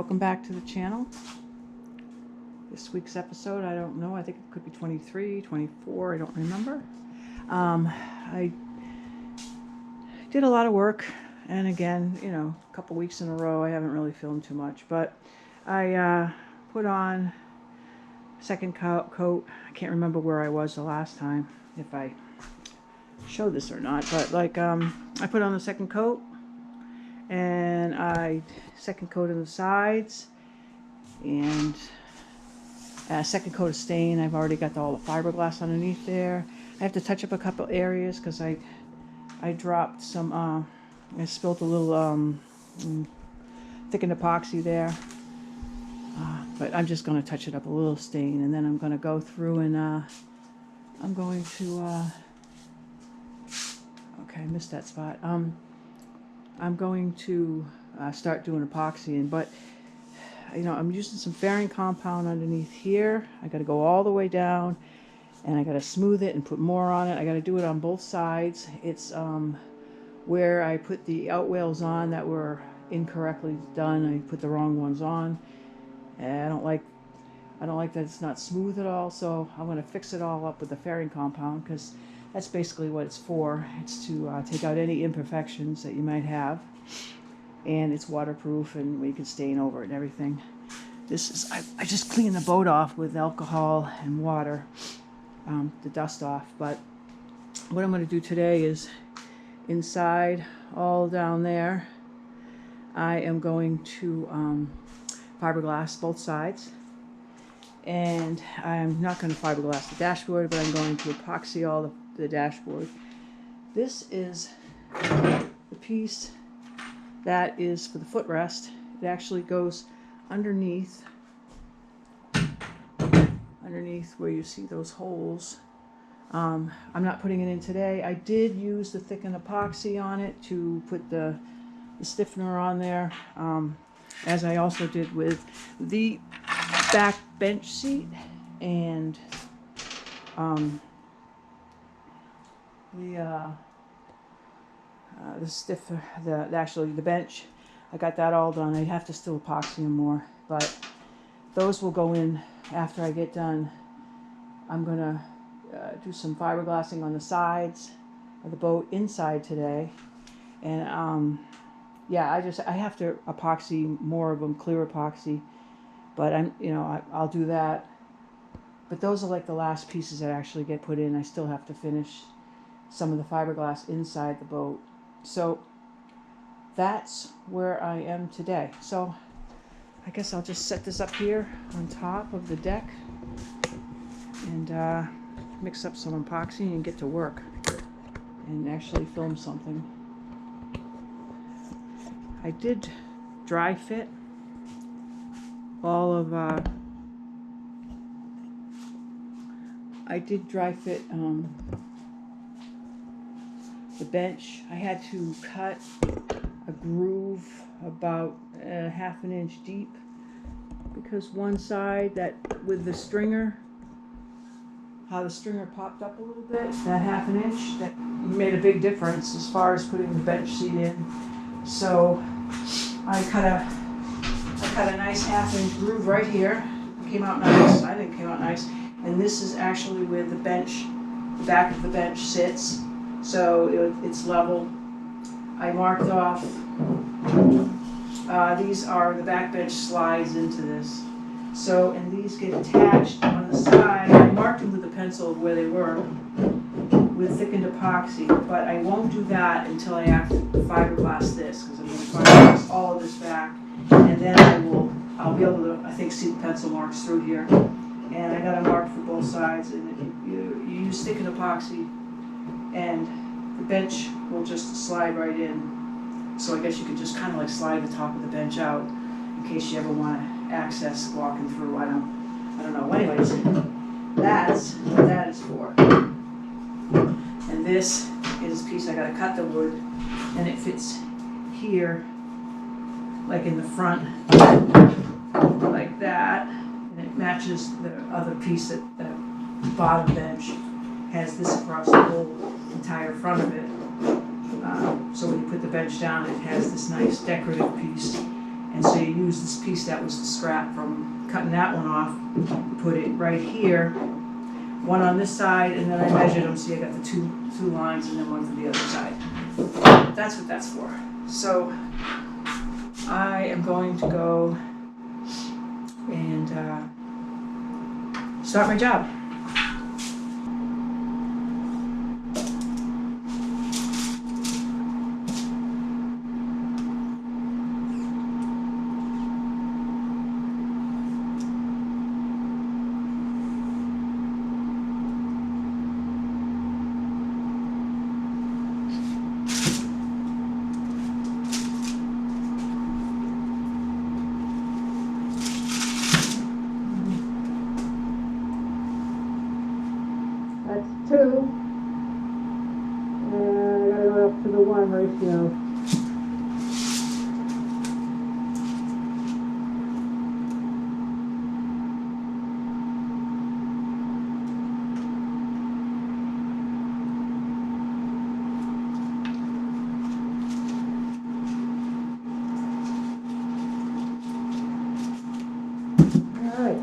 welcome back to the channel. This week's episode, I don't know, I think it could be 23, 24, I don't remember. I did a lot of work, and again, a couple weeks in a row, I haven't really filmed too much, but I put on second coat. I can't remember where I was the last time, if I showed this or not, but I put on the second coat, and I second coat on the sides, and second coat of stain. I've already got all the fiberglass underneath there. I have to touch up a couple areas because I dropped some, I spilled a little thickened epoxy there, but I'm just going to touch it up a little stain, and then I'm going to go through and I'm going to, okay, I missed that spot. I'm going to start doing epoxy, but I'm using some fairing compound underneath here. I got to go all the way down, and I got to smooth it and put more on it. I got to do it on both sides. It's where I put the outwales on that were incorrectly done. I put the wrong ones on, and I don't like that it's not smooth at all. So I'm going to fix it all up with the fairing compound, because that's basically what it's for. It's to take out any imperfections that you might have, and it's waterproof, and we can stain over it and everything. This is, I just cleaned the boat off with alcohol and water, the dust off. But what I'm going to do today is inside, all down there, I am going to fiberglass both sides. And I'm not going to fiberglass the dashboard, but I'm going to epoxy all the dashboard. This is the piece that is for the footrest. It actually goes underneath where you see those holes. I'm not putting it in today. I did use the thickened epoxy on it to put the stiffener on there, as I also did with the back bench seat and the bench. I got that all done. I have to still epoxy them more, but those will go in after I get done. I'm gonna do some fiberglassing on the sides of the boat inside today, and yeah, I have to epoxy more of them, clear epoxy, but I'll do that. But those are like the last pieces that actually get put in. I still have to finish some of the fiberglass inside the boat. So that's where I am today. So I guess I'll just set this up here on top of the deck and mix up some epoxy and get to work and actually film something. I did dry fit all of the bench. I had to cut a groove about half an inch deep, because one side, that with the stringer, how the stringer popped up a little bit, that half an inch, that made a big difference as far as putting the bench seat in. So I cut a nice half-inch groove right here. It came out nice. I think it came out nice. And this is actually where the back of the bench sits. So it's level. I marked off, these are the back bench slides into this. So, and these get attached on the side. I marked them with a pencil where they were with thickened epoxy, but I won't do that until I have to fiberglass this, because I'm going to fiberglass all of this back, and then I'll be able to, I think, see the pencil marks through here. And I got a mark for both sides, and you use thickened epoxy, and the bench will just slide right in. So I guess you could just kind of like slide the top of the bench out in case you ever want to access walking through. I don't know. Anyways, that's what that is for. And this is a piece I got to cut the wood, and it fits here, like in the front, like that, and it matches the other piece that the bottom bench has. This across the whole entire front of it. So when you put the bench down, it has this nice decorative piece, And so you use this piece that was the scrap from cutting that one off, put it right here, one on this side, and then I measured them, so I got the two lines and then one for the other side. That's what that's for. So I am going to go and start my job. That's 2, and I gotta go up to the 1 ratio. All right.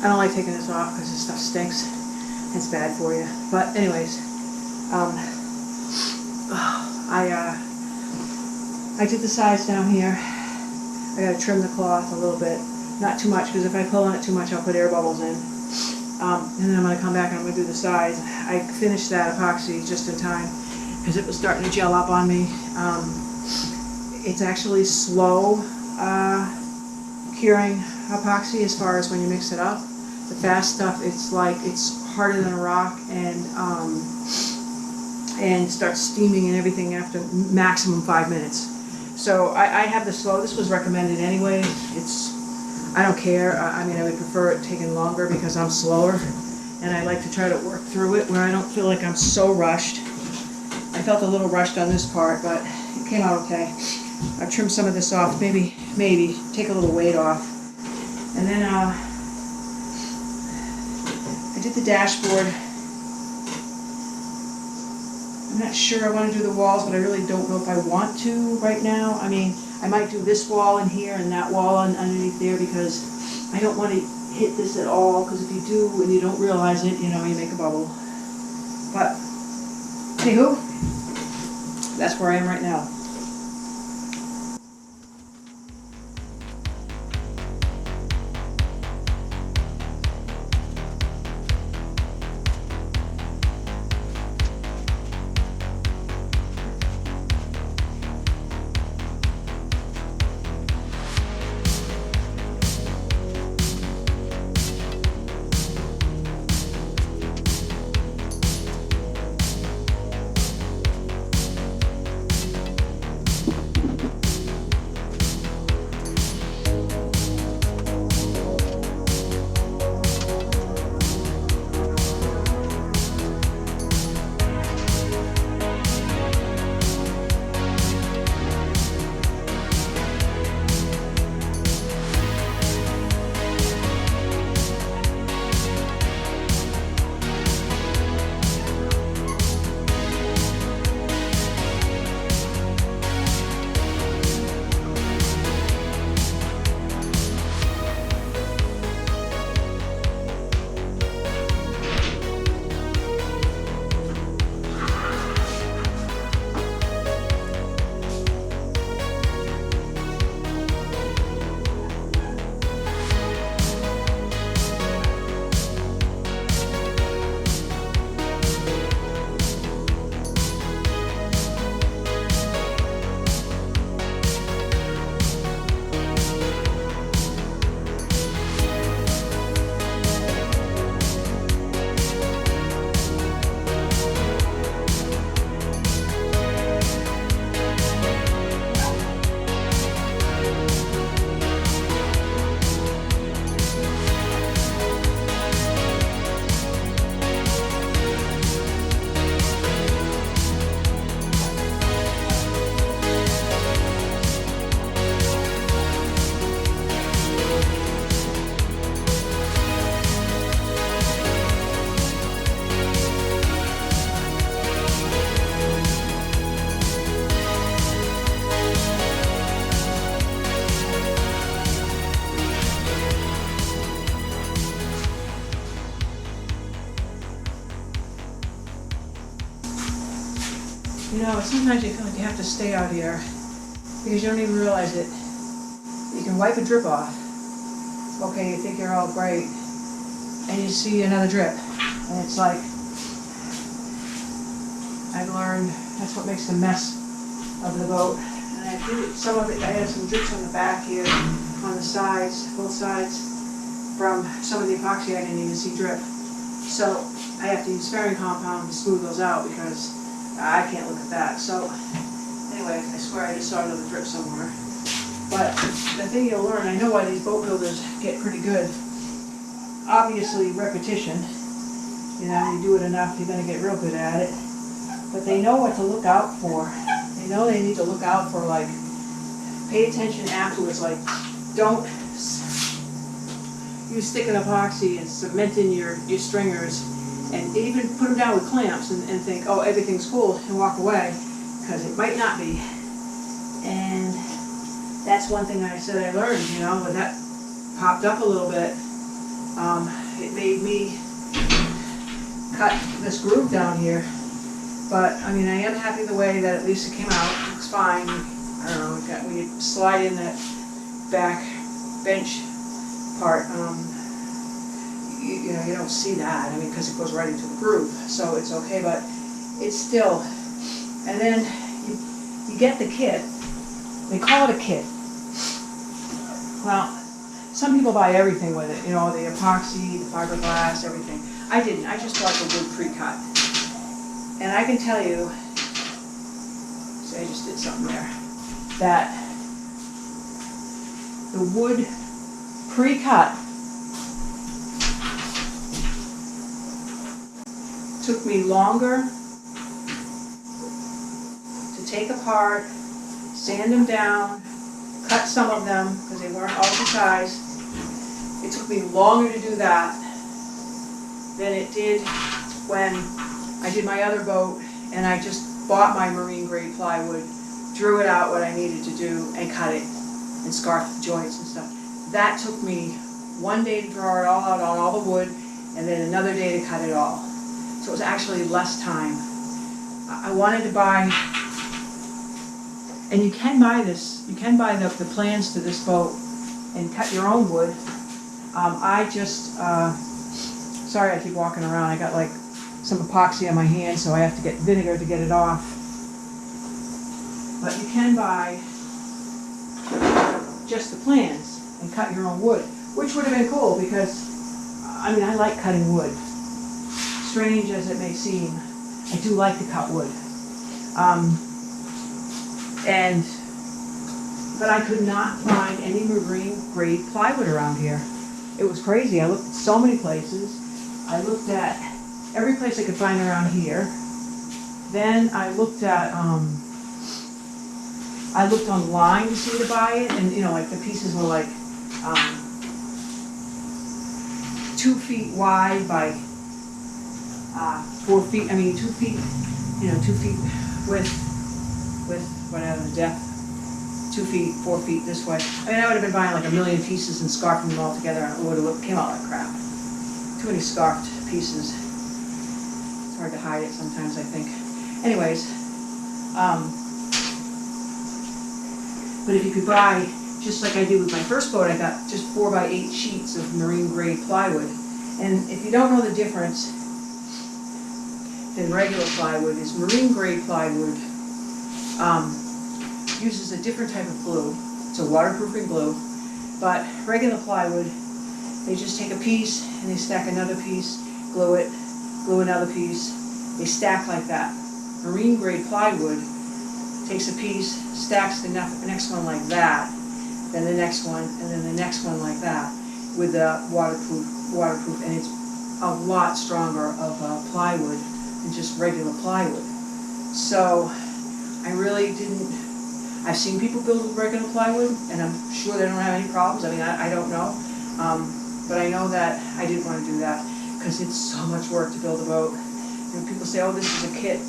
I don't like taking this off because this stuff stinks. It's bad for you. But anyways, I did the sides down here. I gotta trim the cloth a little bit. Not too much, because if I pull on it too much, I'll put air bubbles in. And then I'm gonna come back and I'm gonna do the sides. I finished that epoxy just in time because it was starting to gel up on me. It's actually slow curing epoxy as far as when you mix it up. The fast stuff, it's harder than a rock and starts steaming and everything after maximum 5 minutes. So I have the slow. This was recommended anyway. I don't care. I mean, I would prefer it taking longer because I'm slower, and I like to try to work through it where I don't feel like I'm so rushed. I felt a little rushed on this part, but it came out okay. I've trimmed some of this off, maybe take a little weight off. And then I did the dashboard. I'm not sure I want to do the walls, but I really don't know if I want to right now. I mean, I might do this wall in here and that wall underneath there because I don't want to hit this at all, because if you do and you don't realize it, you know, you make a bubble. But anywho, that's where I am right now. You know, sometimes you feel like you have to stay out here because you don't even realize it. You can wipe a drip off. Okay, you think you're all great, and you see another drip, and it's like, I've learned that's what makes the mess of the boat. And I did some of it. I had some drips on the back here, on the sides, both sides, from some of the epoxy I didn't even see drip. So I have to use fairing compound to smooth those out because I can't look at that. So anyway, I swear I just saw another drip somewhere. But the thing you'll learn, I know why these boat builders get pretty good. Obviously repetition. You know, you do it enough, you're going to get real good at it. But they know what to look out for. They know they need to look out for, like, pay attention afterwards. Like, don't use stick and epoxy and cement in your stringers and even put them down with clamps and think, oh, everything's cool, and walk away, because it might not be. And that's one thing I said I learned, you know, when that popped up a little bit, It made me cut this groove down here, but I mean, I am happy the way that at least it came out. It looks fine. I don't know, when you slide in that back bench part, you know, you don't see that, I mean, because it goes right into the groove, so it's okay, but it's still, and then you get the kit, they call it a kit. Well, some people buy everything with it, you know, the epoxy, the fiberglass, everything. I didn't, I just bought the wood pre-cut. And I can tell you, see, I just did something there, that the wood pre-cut took me longer to take apart, sand them down, cut some of them because they weren't all the size. It took me longer to do that than it did when I did my other boat and I just bought my marine grade plywood, drew it out what I needed to do and cut it and scarf the joints and stuff. That took me one day to draw it all out on all the wood and then another day to cut it all. So it was actually less time. I wanted to buy, and you can buy this, you can buy the plans to this boat and cut your own wood. I just, sorry I keep walking around, I got like some epoxy on my hand so I have to get vinegar to get it off. But you can buy just the plans and cut your own wood, which would have been cool because, I mean, I like cutting wood. Strange as it may seem, I do like to cut wood. But I could not find any marine grade plywood around here. It was crazy. I looked at so many places. I looked at every place I could find around here. Then I looked at, I looked online to see to buy it, and you know, like the pieces were like 2 feet wide by 4 feet. I mean, 2 feet. You know, 2 feet with whatever the depth. 2 feet, 4 feet this way. I mean, I would have been buying like a million pieces and scarfing them all together, and it would have came out like crap. Too many scarfed pieces. It's hard to hide it sometimes, I think. Anyways, but if you could buy, just like I did with my first boat, I got just 4 by 8 sheets of marine grade plywood. And if you don't know the difference than regular plywood, is marine grade plywood uses a different type of glue. It's a waterproofing glue. But regular plywood, they just take a piece and they stack another piece, glue it, glue another piece. They stack like that. Marine grade plywood takes a piece, stacks the next one like that, then the next one, and then the next one like that, with the waterproof, and it's a lot stronger of plywood than just regular plywood. So I really didn't. I've seen people build with regular plywood, and I'm sure they don't have any problems. I mean, I don't know, but I know that I didn't want to do that because it's so much work to build a boat. You know, people say, "Oh, this is a kit."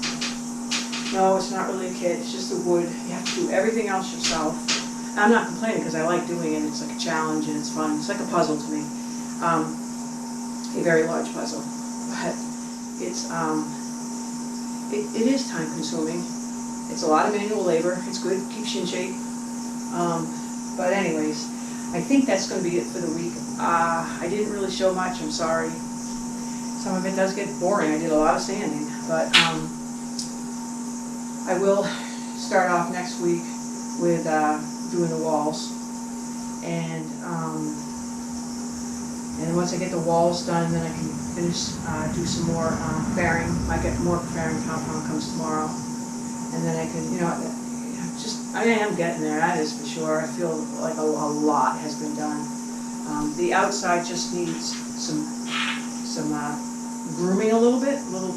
No, it's not really a kit. It's just the wood. You have to do everything else yourself. And I'm not complaining because I like doing it. It's like a challenge and it's fun. It's like a puzzle to me, a very large puzzle. But it's it is time consuming. It's a lot of manual labor. It's good, keeps you in shape. But anyways, I think that's going to be it for the week. I didn't really show much, I'm sorry. Some of it does get boring. I did a lot of sanding, but I will start off next week with doing the walls. And once I get the walls done, then I can finish, do some more fairing. Might get more fairing compound comes tomorrow. And then I can, you know, I am getting there, that is for sure. I feel like a lot has been done. The outside just needs some grooming a little bit, a little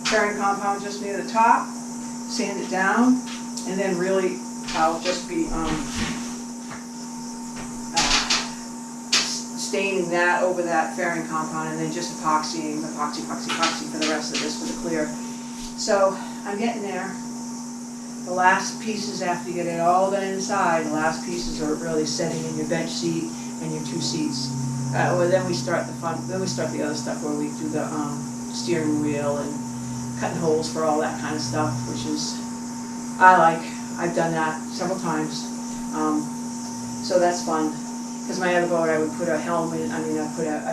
fairing compound just near the top, sand it down, and then really I'll just be staining that over that fairing compound and then just epoxy for the rest of this for the clear. So I'm getting there. The last pieces, after you get it all done inside, the last pieces are really setting in your bench seat and your 2 seats. Well, then we start the fun. Then we start the other stuff where we do the steering wheel and cutting holes for all that kind of stuff, which is I like. I've done that several times, so that's fun. Because my other boat, I would put a helm in. I mean, I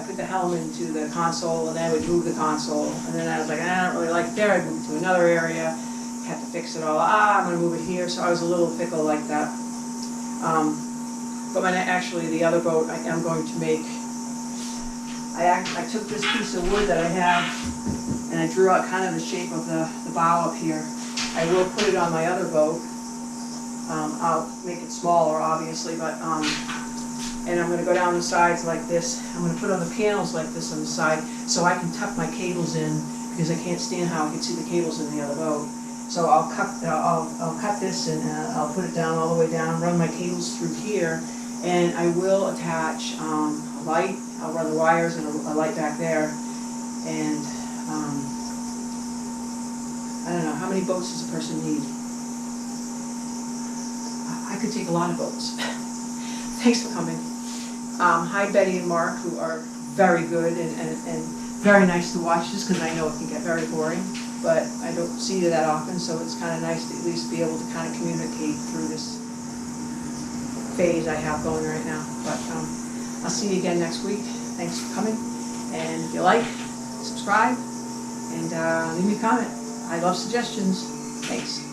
put the helm into the console, and then I would move the console, and then I was like, I don't really like it there. I'd move to another area. Had to fix it all. I'm going to move it here. So I was a little fickle like that. But actually, the other boat I am going to make. I took this piece of wood that I have, and I drew out kind of the shape of the bow up here. I will put it on my other boat. I'll make it smaller, obviously, but and I'm going to go down the sides like this. I'm going to put on the panels like this on the side, so I can tuck my cables in, because I can't stand how I can see the cables in the other boat. So I'll cut this, and I'll put it down all the way down, run my cables through here, and I will attach a light. I'll run the wires and a light back there, and I don't know, how many boats does a person need? I could take a lot of boats. Thanks for coming. Hi Betty and Mark, who are very good and very nice to watch, just because I know it can get very boring, but I don't see you that often, so it's kind of nice to at least be able to kind of communicate through this phase I have going right now. But I'll see you again next week. Thanks for coming, and if you like, subscribe, and leave me a comment. I love suggestions. Thanks.